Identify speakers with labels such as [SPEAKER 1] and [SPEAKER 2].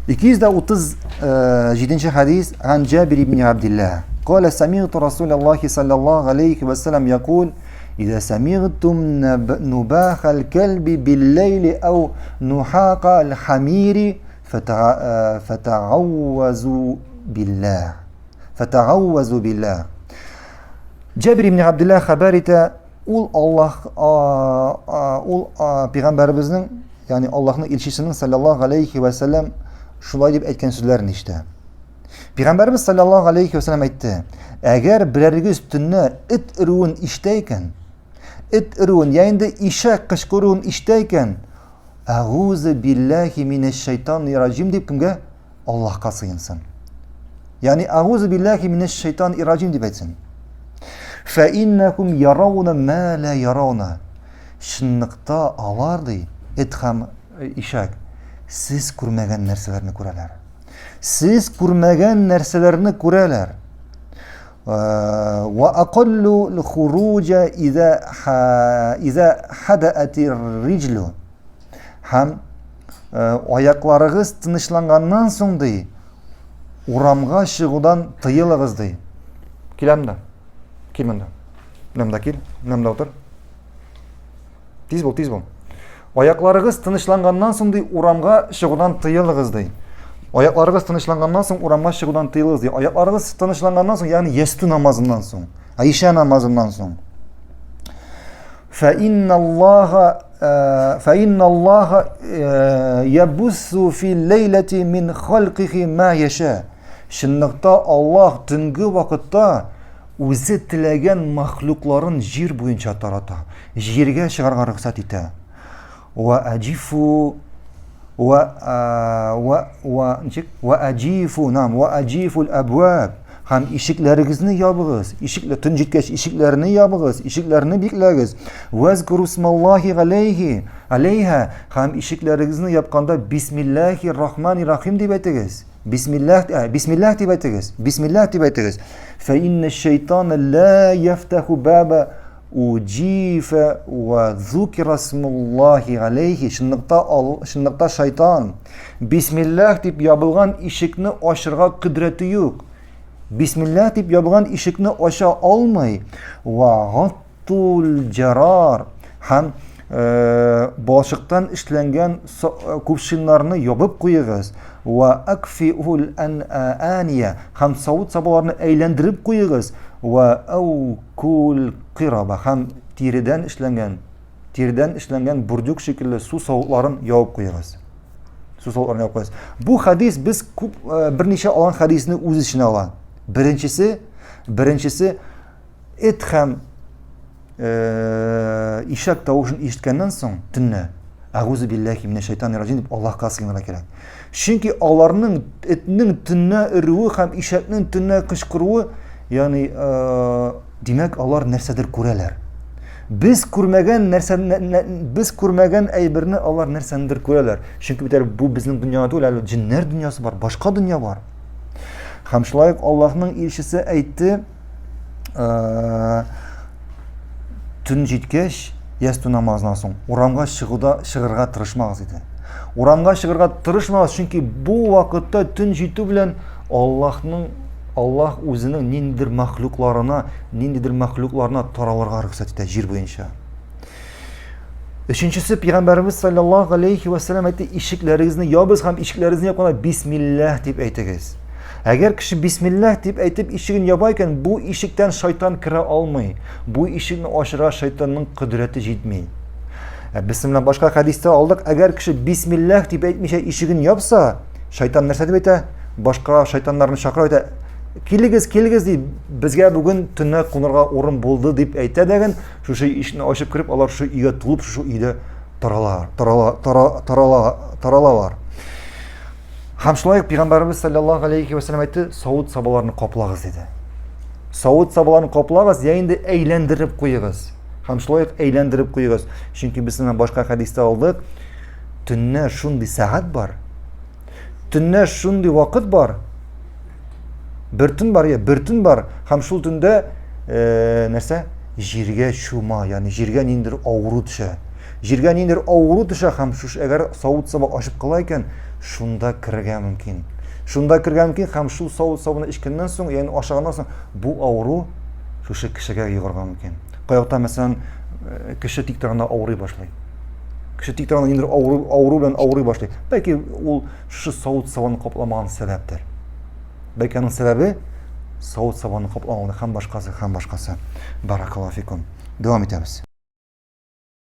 [SPEAKER 1] 237 حديث عن جابر بن عبد الله قال سمعت رسول الله صلى الله عليه وسلم يقول إذا سمعتم نباح الكلب بالليل أو نحاق الحمير فتعوذوا بالله. Jabir ibn Abdullah xabar eta, ul Peygamberimizning, ya'ni Allohning elchisining sallallohu alayhi va sallam shulay deb aytgan so'zlarini eshitdi. Peygamberimiz sallallohu alayhi va sallam aytdi: "Agar birarigiz tunni it uruvin eshitaykan, it uruvin, ya'ni eshak qishqiruvin eshitaykan, a'uzu billahi minash shaytonir rojim deb kimga? Allohga sig'insin. Ya'ni a'uzu billahi minash shaytonir rojim deb aytsin. Fa innakum yarawna ma la yarawna. Shunniqta alardi it ham eshak. Siz ko'rmagan narsalarni ko'ralar. Siz ko'rmagan narsalarni ko'ralar. Va aqallu al-khuruja idza hada'atir rijlu. Ham oyoqlaringiz tinchlangandan so'ng dey, uramga chiqishdan tiyiling'iz dey. Kelamda. Kelmanda. Namda kel, namda o'tir. Tez bo'l. Oyoqlaringiz tinchlangandan so'ng dey, uramga chiqishdan tiyiling'iz dey. Oyoqlaringiz tinchlangandan so'ng uramga chiqishdan tiyiling'iz dey. Oyoqlaringiz tinchlangandan so'ng, ya'ni yastu namozidan so'ng, Aisha namozidan so'ng. Fa inna Alloha yabussu fil laylati min khalqihi ma yasha. Shunniqta Alloh tungi vaqtda o'zi tilagan mahluqlarin yer bo'yicha tarata, yerga chiqarga ruxsat etadi. Va ajifu al-abwab. Ham eshiklaringizni yopig'iz, tun jetkach eshiklarni yopig'iz, eshiklarni beklagiz. Vazkuru smallohi alayha. Ham eshiklaringizni yopganda bismillahir rohmanir rohim deb aytingiz. Bismillah deb aytingiz. Fa inna ash-shaytona la yaftahu baba ujifa wa dhukira smallohi alayhi. Shunniqta shayton bismillah deb yopilgan eshikni ochirga qudrati yo'q. Bismillah deb yopilgan eshikni ocha olmay. Va ghattul jarar. Ham boshiqdan ishlangan kupshinlarni yopib qo'yig'iz. Va akfiul aniya. Ham sovut sabolarni aylantirib qo'yig'iz. Va awkul qiraba. Ham teridan ishlangan burjuk shekilli suv sovutlarini yopib qo'yig'iz. Bu hadis biz bir necha olgan hadisni o'z ichiga oladi. Birinchisi it ham eshak tovushini eshitgandan so'ng tunni a'uzu billahi minash shaytonir rojim deb Allohga sig'inishlar kerak. Chunki ularning itning tunni uruvi ham eshakning tunni qishqiruvi, ya'ni demak ular narsadir ko'ralar. Biz ko'rmagan aybirni ular narsadir ko'ralar. Chunki bu bizning dunyoda ular jinlar dunyosi bor, boshqa dunyo bor. Ham shulay Allohning elchisi aytdi, tun jetkach yastu namozidan so'ng uramga chiqirga tirishmag'iz dedi. Uramga chiqirga tirishmag'iz, chunki bu vaqtda tun jetu bilan Alloh o'zining nindir mahluqlarına taralarga ruxsat etadi yer bo'yicha. Üçüncüsü Peygamberimiz sallallahu aleyhi ve sellem aytdi, eshiklaringizni yopiz, ham eshiklaringizni yopganda bismillah deb aytingiz. Agar kishi bismillah deb aytib eshigini yoparkan, bu eshikdan shayton kira olmaydi. Bu eshikni ochishga shaytonning qudrati yetmaydi. Biz bilan boshqa hadisda oldik, agar kishi bismillah deb aytmasa eshigini yopsa, shayton narsa deb aytadi, boshqa shaytonlarni chaqirib aytadi, kelgiz deydi, bizga bugun tunni qo'nirga o'rin bo'ldi deb aytadi degan, shu eshikni ochib kirib, ular shu uyga tulib, shu uyda taralar. Ham shulay Peygamberimiz sallallohu alayhi ve sellem aytdi, sovut sabolarni qoplag'iz dedi. Sovut sabolarni qoplag'iz, ya'ni aylantirib qo'yig'iz. Ham shulay aylantirib qo'yig'iz. Chunki biz bilan boshqa hadisda oldik, tunni shunday soat bor. Tunni shunday vaqt bor. Bir tun bor. Ham shu tunda narsa yerga shuma, ya'ni yerga nindir og'ritshi. җиргә ниндидер авыру төшә һәм әгәр савыт-саба ачып кала икән, шунда керергә мөмкин. Шунда керергә мөмкин һәм шул савыт-сабаны эчкәннән соң, ягъни ашаганнан соң бу авыру шушы кешегә йөгәргә мөмкин. Кайякта мәсәлән кеше тик торганда авырый башлый. Кеше тик торганда ниндидер авыру белән авырый башлый. Бәлки ул шушы савыт-сабаны капламаган сәбәптер. Бәлки аның сәбәбе савыт-сабаны капламаган һәм башкасы. Баракаллаһу фикум. Дәвам итәбез.